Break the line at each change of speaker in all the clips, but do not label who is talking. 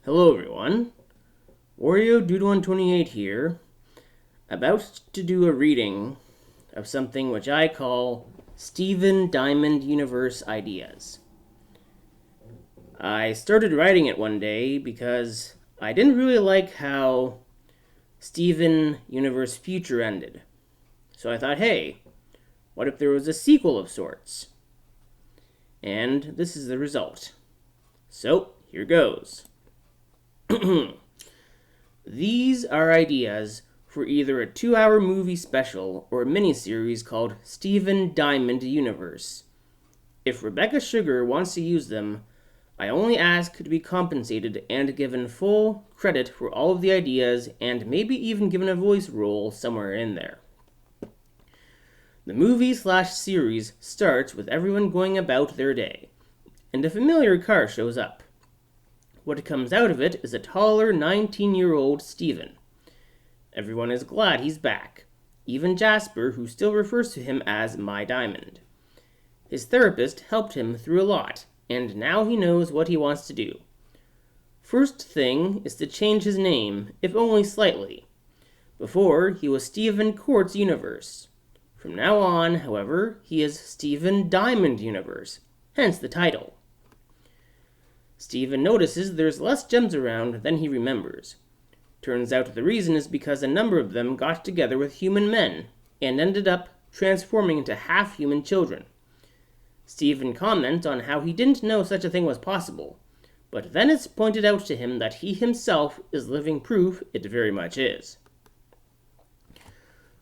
Hello everyone, Wario Dude 128 here, about to do a reading of something which I call Steven Diamond Universe Ideas. I started writing it one day because I didn't really like how Steven Universe Future ended. So I thought, hey, what if there was a sequel of sorts? And this is the result. So, here goes. These are ideas for either a 2-hour movie special or a miniseries called Steven Diamond Universe. If Rebecca Sugar wants to use them, I only ask to be compensated and given full credit for all of the ideas and maybe even given a voice role somewhere in there. The movie/series starts with everyone going about their day, and a familiar car shows up. What comes out of it is a taller 19-year-old Steven. Everyone is glad he's back, even Jasper, who still refers to him as My Diamond. His therapist helped him through a lot, and now he knows what he wants to do. First thing is to change his name, if only slightly. Before, he was Steven Quartz Universe. From now on, however, he is Steven Diamond Universe, hence the title. Steven notices there's less gems around than he remembers. Turns out the reason is because a number of them got together with human men and ended up transforming into half-human children. Steven comments on how he didn't know such a thing was possible, but then it's pointed out to him that he himself is living proof it very much is.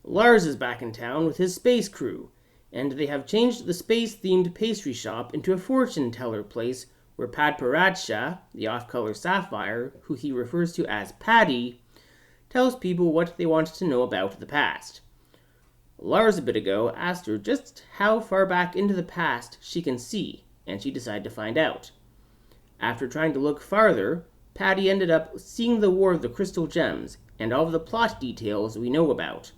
Lars is back in town with his space crew, and they have changed the space-themed pastry shop into a fortune-teller place where Padparadsha, the off-color sapphire, who he refers to as Paddy, tells people what they want to know about the past. Lars a bit ago asked her just how far back into the past she can see, and she decided to find out. After trying to look farther, Paddy ended up seeing the War of the Crystal Gems and all of the plot details we know about.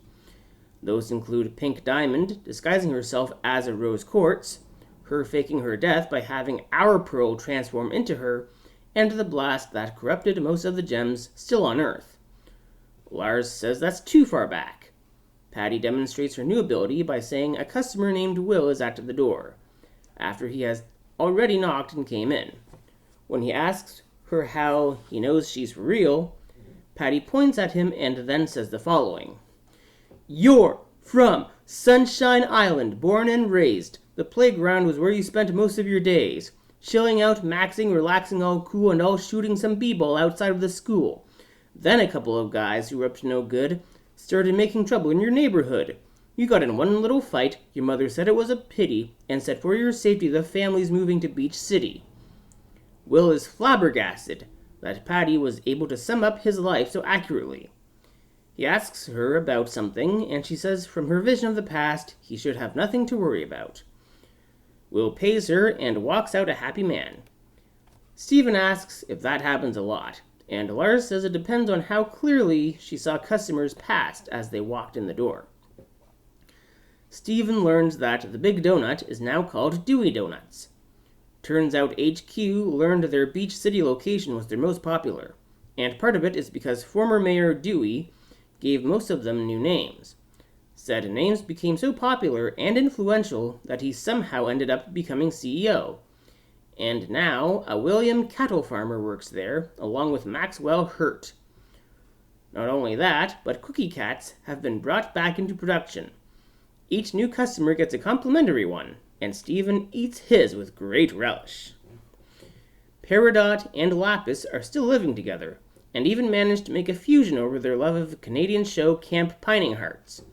Those include Pink Diamond disguising herself as a rose quartz, her faking her death by having our pearl transform into her, and the blast that corrupted most of the gems still on Earth. Lars says that's too far back. Paddy demonstrates her new ability by saying a customer named Will is at the door, after he has already knocked and came in. When he asks her how he knows she's for real, Paddy points at him and then says the following. "You're from Sunshine Island, born and raised. The playground was where you spent most of your days. Chilling out, maxing, relaxing all cool, and all shooting some b-ball outside of the school. Then a couple of guys who were up to no good started making trouble in your neighborhood. You got in one little fight, your mother said it was a pity, and said for your safety the family's moving to Beach City." Will is flabbergasted that Paddy was able to sum up his life so accurately. He asks her about something, and she says from her vision of the past, he should have nothing to worry about. Will pays her and walks out a happy man. Steven asks if that happens a lot, and Lars says it depends on how clearly she saw customers past as they walked in the door. Steven learns that the Big Donut is now called Dewey Donuts. Turns out HQ learned their Beach City location was their most popular, and part of it is because former Mayor Dewey gave most of them new names. Said names became so popular and influential that he somehow ended up becoming CEO. And now, a William cattle farmer works there, along with Maxwell Hurt. Not only that, but Cookie Cats have been brought back into production. Each new customer gets a complimentary one, and Steven eats his with great relish. Peridot and Lapis are still living together, and even managed to make a fusion over their love of the Canadian show Camp Pining Hearts.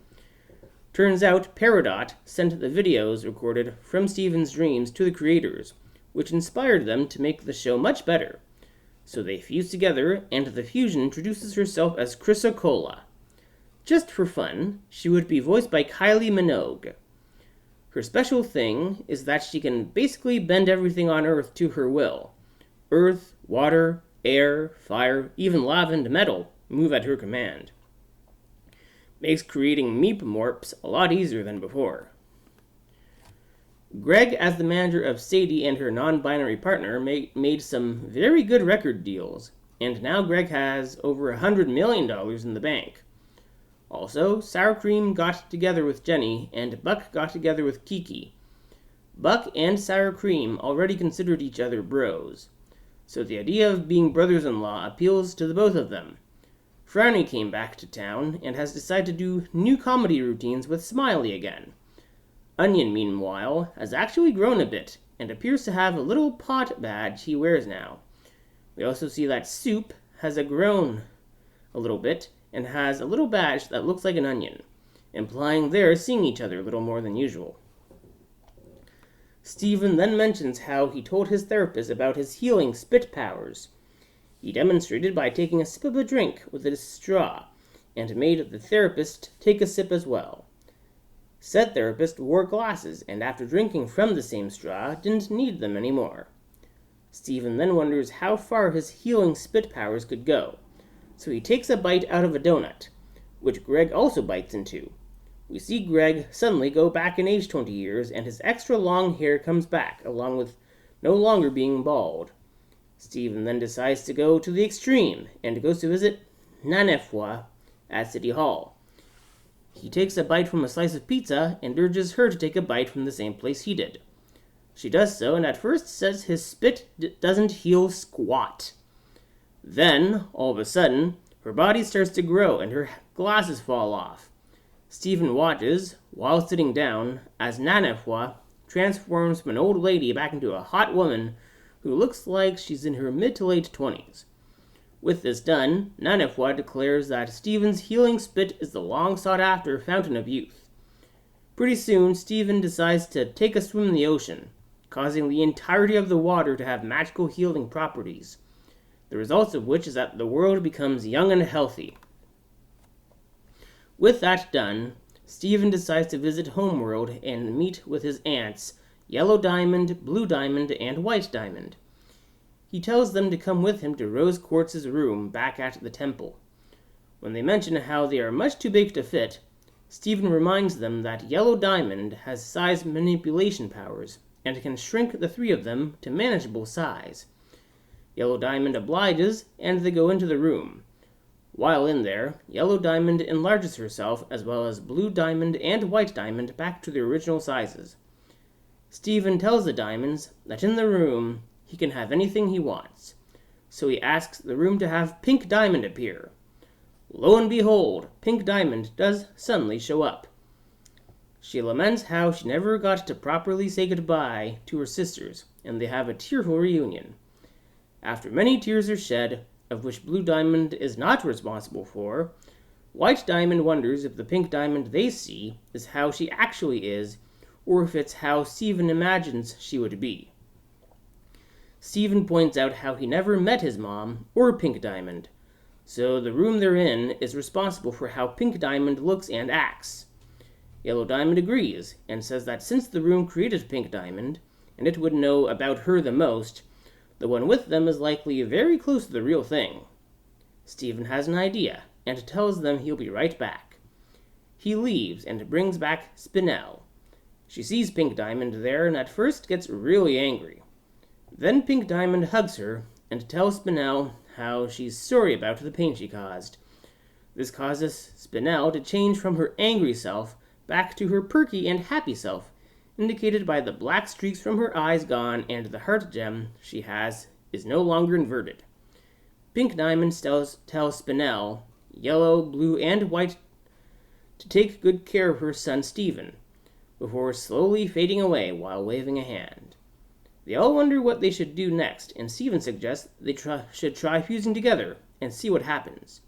Turns out Peridot sent the videos recorded from Steven's dreams to the creators, which inspired them to make the show much better. So they fuse together, and the fusion introduces herself as Chrysocolla. Just for fun, she would be voiced by Kylie Minogue. Her special thing is that she can basically bend everything on Earth to her will. Earth, water, air, fire, even lava and metal move at her command. Makes creating Meep Morps a lot easier than before. Greg, as the manager of Sadie and her non-binary partner, made some very good record deals. and now Greg has over $100 million in the bank. Also, Sour Cream got together with Jenny, and Buck got together with Kiki. Buck and Sour Cream already considered each other bros, so the idea of being brothers-in-law appeals to the both of them. Frowny came back to town and has decided to do new comedy routines with Smiley again. Onion, meanwhile, has actually grown a bit and appears to have a little pot badge he wears now. We also see that Soup has grown a little bit and has a little badge that looks like an onion, implying they're seeing each other a little more than usual. Steven then mentions how he told his therapist about his healing spit powers. He demonstrated by taking a sip of a drink with a straw, and made the therapist take a sip as well. Said therapist wore glasses, and after drinking from the same straw, didn't need them anymore. Steven then wonders how far his healing spit powers could go, so he takes a bite out of a donut, which Greg also bites into. We see Greg suddenly go back in age 20 years, and his extra long hair comes back, along with no longer being bald. Steven then decides to go to the extreme, and goes to visit Nanefua at City Hall. He takes a bite from a slice of pizza, and urges her to take a bite from the same place he did. She does so, and at first says his spit doesn't heal squat. Then, all of a sudden, her body starts to grow, and her glasses fall off. Steven watches, while sitting down, as Nanefua transforms from an old lady back into a hot woman who looks like she's in her mid to late 20s. With this done, Nanefua declares that Steven's healing spit is the long-sought-after fountain of youth. Pretty soon, Steven decides to take a swim in the ocean, causing the entirety of the water to have magical healing properties, the result of which is that the world becomes young and healthy. With that done, Steven decides to visit Homeworld and meet with his aunts, Yellow Diamond, Blue Diamond, and White Diamond. He tells them to come with him to Rose Quartz's room back at the temple. When they mention how they are much too big to fit, Steven reminds them that Yellow Diamond has size manipulation powers and can shrink the three of them to manageable size. Yellow Diamond obliges, and they go into the room. While in there, Yellow Diamond enlarges herself, as well as Blue Diamond and White Diamond, back to their original sizes. Steven tells the Diamonds that in the room he can have anything he wants, so he asks the room to have Pink Diamond appear. Lo and behold, Pink Diamond does suddenly show up. She laments how she never got to properly say goodbye to her sisters, and they have a tearful reunion. After many tears are shed, of which Blue Diamond is not responsible for, White Diamond wonders if the Pink Diamond they see is how she actually is, or if it's how Steven imagines she would be. Steven points out how he never met his mom or Pink Diamond, so the room they're in is responsible for how Pink Diamond looks and acts. Yellow Diamond agrees, and says that since the room created Pink Diamond, and it would know about her the most, the one with them is likely very close to the real thing. Steven has an idea, and tells them he'll be right back. He leaves and brings back Spinel. She sees Pink Diamond there and at first gets really angry. Then Pink Diamond hugs her and tells Spinel how she's sorry about the pain she caused. This causes Spinel to change from her angry self back to her perky and happy self, indicated by the black streaks from her eyes gone and the heart gem she has is no longer inverted. Pink Diamond tells Spinel, Yellow, Blue, and White to take good care of her son Steven, before slowly fading away while waving a hand. They all wonder what they should do next, and Steven suggests they should try fusing together and see what happens.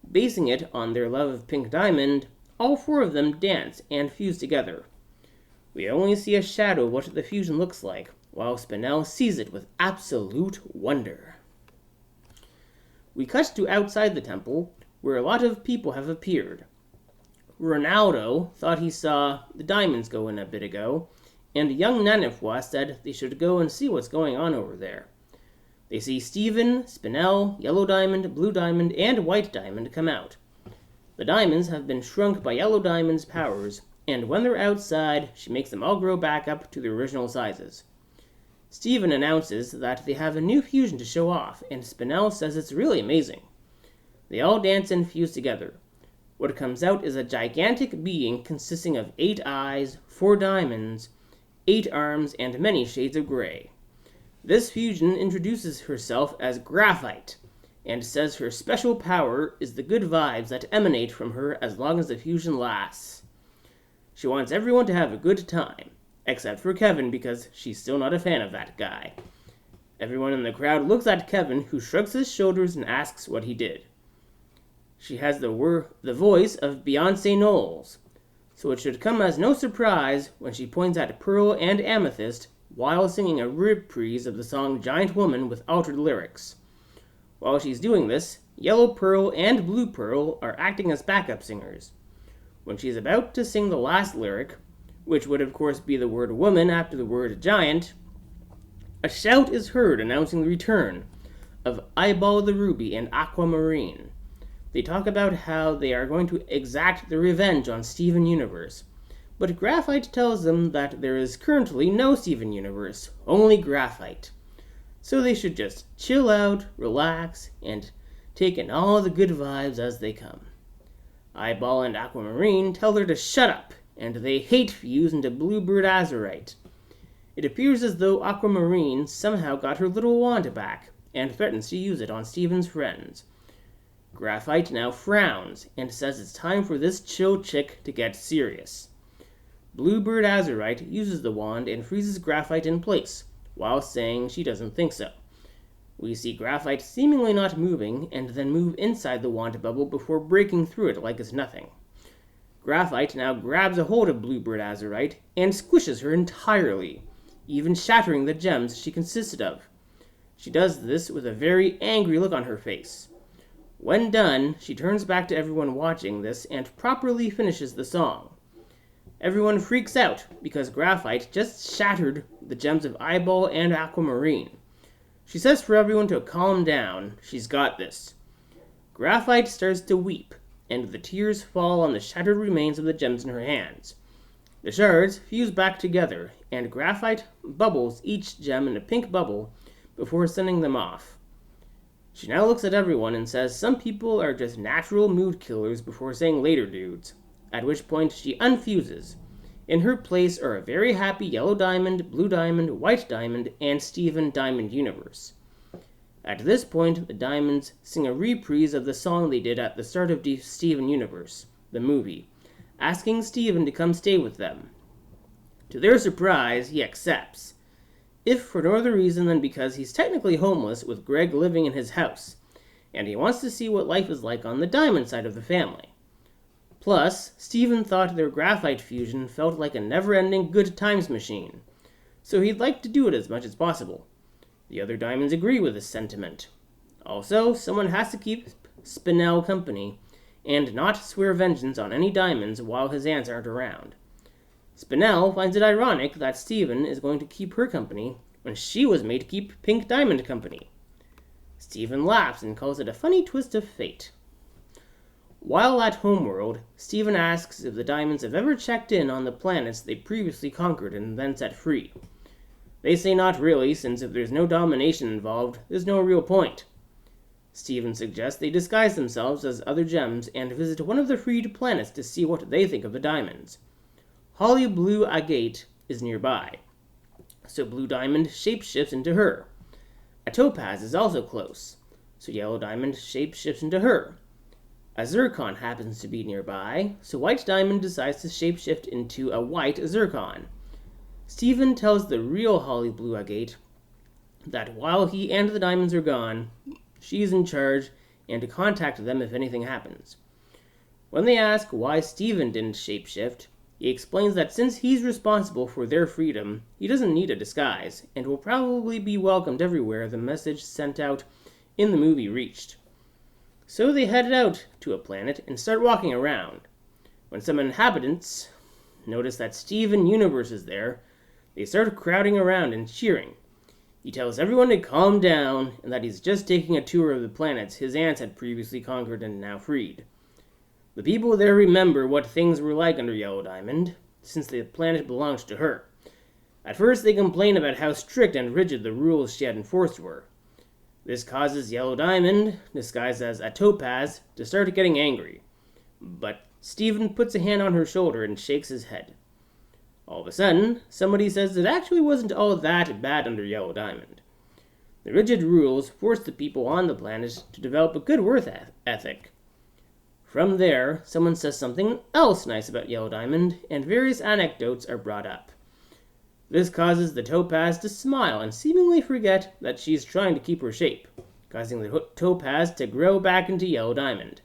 Basing it on their love of Pink Diamond, all four of them dance and fuse together. We only see a shadow of what the fusion looks like, while Spinel sees it with absolute wonder. We cut to outside the temple, where a lot of people have appeared. Ronaldo thought he saw the Diamonds go in a bit ago, and young Nanefua said they should go and see what's going on over there. They see Steven, Spinel, Yellow Diamond, Blue Diamond, and White Diamond come out. The Diamonds have been shrunk by Yellow Diamond's powers, and when they're outside, she makes them all grow back up to their original sizes. Steven announces that they have a new fusion to show off, and Spinel says it's really amazing. They all dance and fuse together. What comes out is a gigantic being consisting of 8 eyes, 4 diamonds, 8 arms, and many shades of gray. This fusion introduces herself as Graphite, and says her special power is the good vibes that emanate from her as long as the fusion lasts. She wants everyone to have a good time, except for Kevin because she's still not a fan of that guy. Everyone in the crowd looks at Kevin, who shrugs his shoulders and asks what he did. She has the voice of Beyonce Knowles, so it should come as no surprise when she points at Pearl and Amethyst while singing a reprise of the song Giant Woman with altered lyrics. While she's doing this, Yellow Pearl and Blue Pearl are acting as backup singers. When she's about to sing the last lyric, which would of course be the word woman after the word giant, a shout is heard announcing the return of Eyeball the Ruby and Aquamarine. They talk about how they are going to exact their revenge on Steven Universe, but Graphite tells them that there is currently no Steven Universe, only Graphite. So they should just chill out, relax, and take in all the good vibes as they come. Eyeball and Aquamarine tell her to shut up, and they hate fuse into Bluebird Azurite. It appears as though Aquamarine somehow got her little wand back, and threatens to use it on Steven's friends. Graphite now frowns, and says it's time for this chill chick to get serious. Bluebird Azurite uses the wand and freezes Graphite in place, while saying she doesn't think so. We see Graphite seemingly not moving, and then move inside the wand bubble before breaking through it like it's nothing. Graphite now grabs a hold of Bluebird Azurite and squishes her entirely, even shattering the gems she consisted of. She does this with a very angry look on her face. When done, she turns back to everyone watching this and properly finishes the song. Everyone freaks out because Graphite just shattered the gems of Eyeball and Aquamarine. She says for everyone to calm down, she's got this. Graphite starts to weep, and the tears fall on the shattered remains of the gems in her hands. The shards fuse back together, and Graphite bubbles each gem in a pink bubble before sending them off. She now looks at everyone and says some people are just natural mood killers before saying later dudes, at which point she unfuses. In her place are a very happy Yellow Diamond, Blue Diamond, White Diamond, and Steven Diamond Universe. At this point, the Diamonds sing a reprise of the song they did at the start of Steven Universe, the movie, asking Steven to come stay with them. To their surprise, he accepts, if for no other reason than because he's technically homeless with Greg living in his house, and he wants to see what life is like on the Diamond side of the family. Plus, Steven thought their Graphite fusion felt like a never-ending good times machine, so he'd like to do it as much as possible. The other Diamonds agree with this sentiment. Also, someone has to keep Spinel company, and not swear vengeance on any Diamonds while his aunts aren't around. Spinel finds it ironic that Steven is going to keep her company when she was made to keep Pink Diamond company. Steven laughs and calls it a funny twist of fate. While at Homeworld, Steven asks if the Diamonds have ever checked in on the planets they previously conquered and then set free. They say not really, since if there's no domination involved, there's no real point. Steven suggests they disguise themselves as other gems and visit one of the freed planets to see what they think of the Diamonds. Holly Blue Agate is nearby, so Blue Diamond shapeshifts into her. A Topaz is also close, so Yellow Diamond shapeshifts into her. A Zircon happens to be nearby, so White Diamond decides to shapeshift into a white Zircon. Steven tells the real Holly Blue Agate that while he and the Diamonds are gone, she's in charge and to contact them if anything happens. When they ask why Steven didn't shapeshift, he explains that since he's responsible for their freedom, he doesn't need a disguise, and will probably be welcomed everywhere the message sent out in the movie reached. So they headed out to a planet and start walking around. When some inhabitants notice that Steven Universe is there, they start crowding around and cheering. He tells everyone to calm down and that he's just taking a tour of the planets his aunts had previously conquered and now freed. The people there remember what things were like under Yellow Diamond, since the planet belonged to her. At first, they complain about how strict and rigid the rules she had enforced were. This causes Yellow Diamond, disguised as a topaz, to start getting angry. But Stephen puts a hand on her shoulder and shakes his head. All of a sudden, somebody says it actually wasn't all that bad under Yellow Diamond. The rigid rules forced the people on the planet to develop a good work ethic. From there, someone says something else nice about Yellow Diamond, and various anecdotes are brought up. This causes the topaz to smile and seemingly forget that she's trying to keep her shape, causing the topaz to grow back into Yellow Diamond.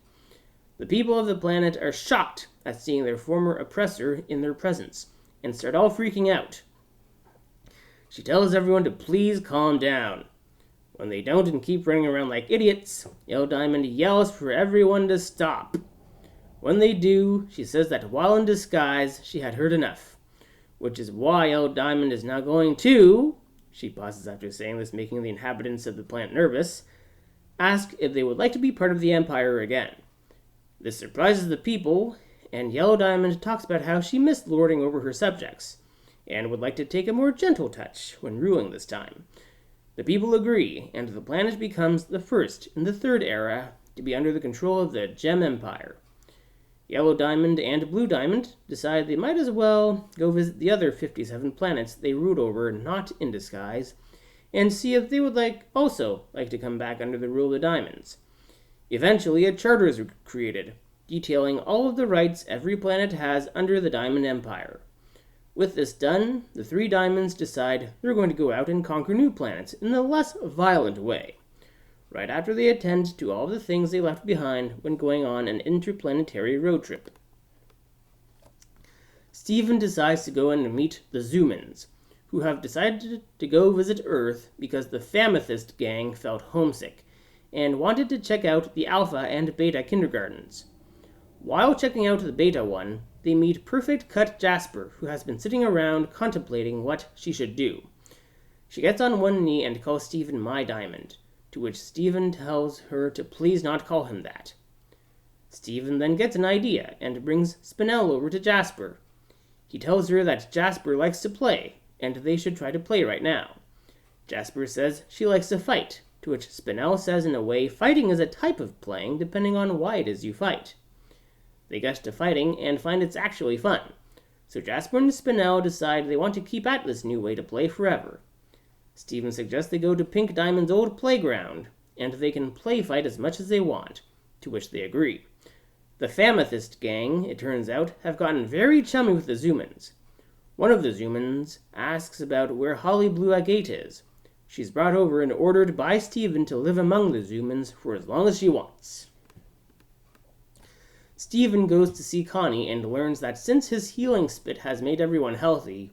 The people of the planet are shocked at seeing their former oppressor in their presence, and start all freaking out. She tells everyone to please calm down. When they don't and keep running around like idiots, Yellow Diamond yells for everyone to stop. When they do, she says that while in disguise, she had heard enough, which is why Yellow Diamond is now going to, she pauses after saying this, making the inhabitants of the planet nervous, ask if they would like to be part of the Empire again. This surprises the people, and Yellow Diamond talks about how she missed lording over her subjects, and would like to take a more gentle touch when ruling this time. The people agree, and the planet becomes the first in the Third Era to be under the control of the Gem Empire. Yellow Diamond and Blue Diamond decide they might as well go visit the other 57 planets they ruled over not in disguise, and see if they would also like to come back under the rule of the Diamonds. Eventually, a charter is created, detailing all of the rights every planet has under the Diamond Empire. With this done, the three Diamonds decide they're going to go out and conquer new planets in a less violent way, right after they attend to all the things they left behind when going on an interplanetary road trip. Stephen decides to go in and meet the Zoomans, who have decided to go visit Earth because the Famethyst gang felt homesick and wanted to check out the Alpha and Beta kindergartens. While checking out the Beta one, they meet Perfect Cut Jasper, who has been sitting around contemplating what she should do. She gets on one knee and calls Stephen My Diamond, to which Stephen tells her to please not call him that. Stephen then gets an idea and brings Spinel over to Jasper. He tells her that Jasper likes to play, and they should try to play right now. Jasper says she likes to fight, to which Spinel says in a way fighting is a type of playing depending on why it is you fight. They get to fighting and find it's actually fun, so Jasper and Spinel decide they want to keep at this new way to play forever. Stephen suggests they go to Pink Diamond's old playground, and they can play fight as much as they want, to which they agree. The Famethyst gang, it turns out, have gotten very chummy with the Zoomans. One of the Zoomans asks about where Holly Blue Agate is. She's brought over and ordered by Stephen to live among the Zoomans for as long as she wants. Stephen goes to see Connie and learns that since his healing spit has made everyone healthy,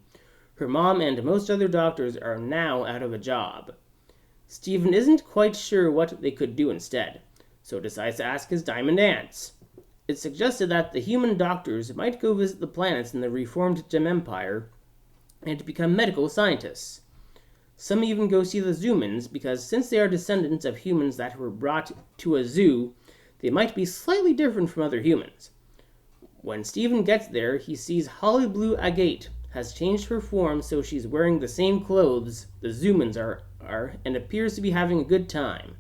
her mom and most other doctors are now out of a job. Stephen isn't quite sure what they could do instead, so decides to ask his diamond aunts. It's suggested that the human doctors might go visit the planets in the reformed Gem Empire and become medical scientists. Some even go see the Zoomans because since they are descendants of humans that were brought to a zoo, they might be slightly different from other humans. When Stephen gets there, he sees Holly Blue Agate has changed her form so she's wearing the same clothes the Zoomans are and appears to be having a good time.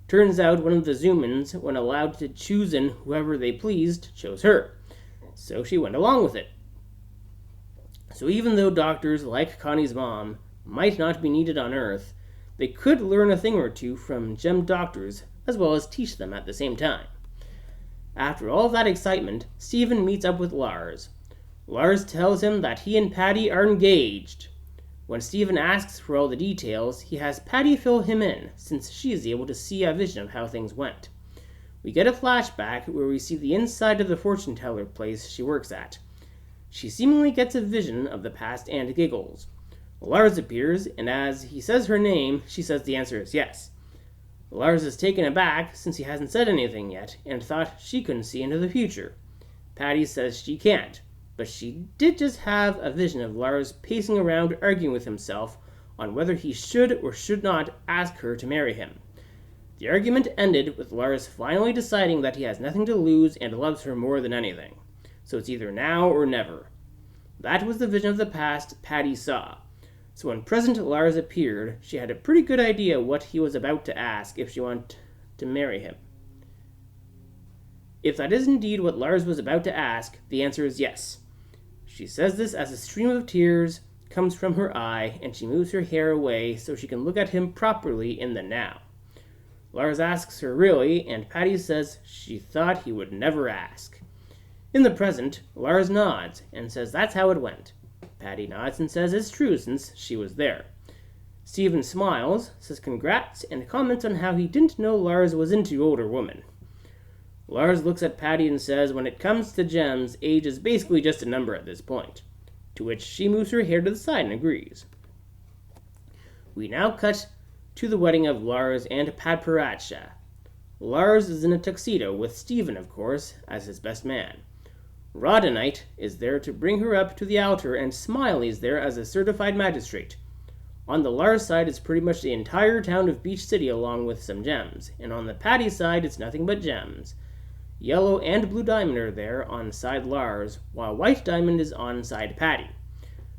Turns out one of the Zoomans, when allowed to choose in whoever they pleased, chose her, so she went along with it. So even though doctors, like Connie's mom, might not be needed on Earth, they could learn a thing or two from Gem doctors, as well as teach them at the same time. After all of that excitement, Stephen meets up with Lars. Lars tells him that he and Patty are engaged. When Stephen asks for all the details, he has Patty fill him in, since she is able to see a vision of how things went. We get a flashback where we see the inside of the fortune teller place she works at. She seemingly gets a vision of the past and giggles. Lars appears, and as he says her name, she says the answer is yes. Lars is taken aback since he hasn't said anything yet, and thought she couldn't see into the future. Patty says she can't, but she did just have a vision of Lars pacing around arguing with himself on whether he should or should not ask her to marry him. The argument ended with Lars finally deciding that he has nothing to lose and loves her more than anything, so it's either now or never. That was the vision of the past Patty saw. So when present Lars appeared, she had a pretty good idea what he was about to ask if she wanted to marry him. If that is indeed what Lars was about to ask, the answer is yes. She says this as a stream of tears comes from her eye, and she moves her hair away so she can look at him properly in the now. Lars asks her really, and Patty says she thought he would never ask. In the present, Lars nods and says that's how it went. Patty nods and says it's true since she was there. Steven smiles, says congrats, and comments on how he didn't know Lars was into older women. Lars looks at Patty and says when it comes to gems, age is basically just a number at this point, to which she moves her hair to the side and agrees. We now cut to the wedding of Lars and Padparadscha. Lars is in a tuxedo, with Steven, of course, as his best man. Roddenite is there to bring her up to the altar, and Smiley's there as a certified magistrate. On the Lars side is pretty much the entire town of Beach City along with some gems, and on the Patty side it's nothing but gems. Yellow and Blue Diamond are there on side Lars, while White Diamond is on side Patty.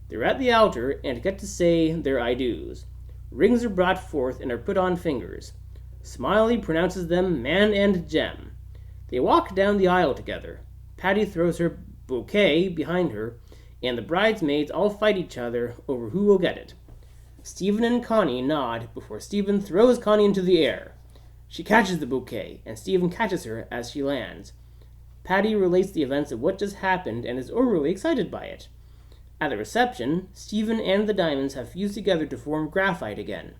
They're at the altar and get to say their I do's. Rings are brought forth and are put on fingers. Smiley pronounces them man and gem. They walk down the aisle together. Patty throws her bouquet behind her, and the bridesmaids all fight each other over who will get it. Steven and Connie nod before Steven throws Connie into the air. She catches the bouquet, and Steven catches her as she lands. Patty relates the events of what just happened and is overly excited by it. At the reception, Steven and the diamonds have fused together to form graphite again.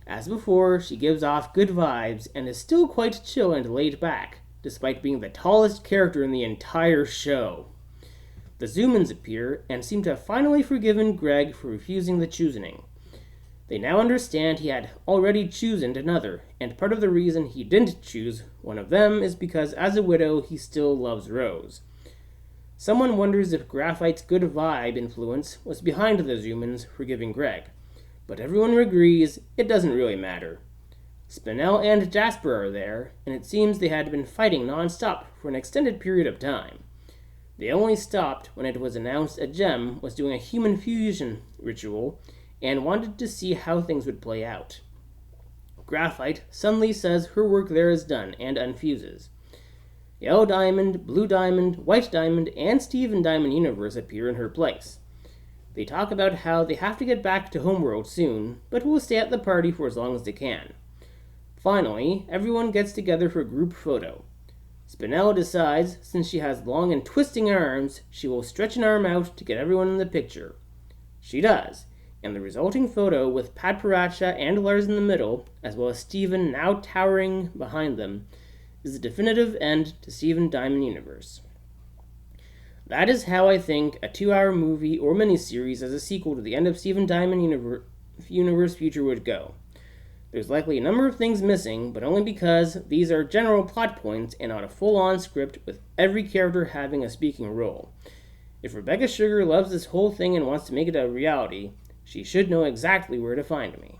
As before, she gives off good vibes and is still quite chill and laid back, despite being the tallest character in the entire show. The Zoomans appear and seem to have finally forgiven Greg for refusing the choosening. They now understand he had already chosen another, and part of the reason he didn't choose one of them is because as a widow he still loves Rose. Someone wonders if Graphite's good vibe influence was behind the Zoomans forgiving Greg, but everyone agrees it doesn't really matter. Spinel and Jasper are there, and it seems they had been fighting non-stop for an extended period of time. They only stopped when it was announced a gem was doing a human fusion ritual and wanted to see how things would play out. Graphite suddenly says her work there is done and unfuses. Yellow Diamond, Blue Diamond, White Diamond, and Steven Diamond Universe appear in her place. They talk about how they have to get back to Homeworld soon, but will stay at the party for as long as they can. Finally, everyone gets together for a group photo. Spinel decides, since she has long and twisting arms, she will stretch an arm out to get everyone in the picture. She does, and the resulting photo with Padparadscha and Lars in the middle, as well as Steven now towering behind them, is the definitive end to Steven Diamond Universe. That is how I think a 2-hour movie or miniseries as a sequel to the end of Steven Diamond Universe Future would go. There's likely a number of things missing, but only because these are general plot points and not a full-on script with every character having a speaking role. If Rebecca Sugar loves this whole thing and wants to make it a reality, she should know exactly where to find me.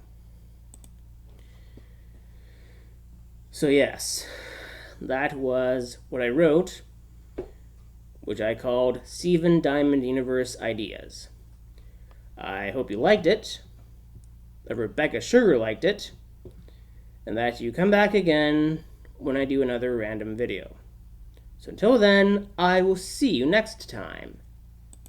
So yes, that was what I wrote, which I called Steven Diamond Universe Ideas. I hope you liked it, that Rebecca Sugar liked it, and that you come back again when I do another random video. So until then, I will see you next time.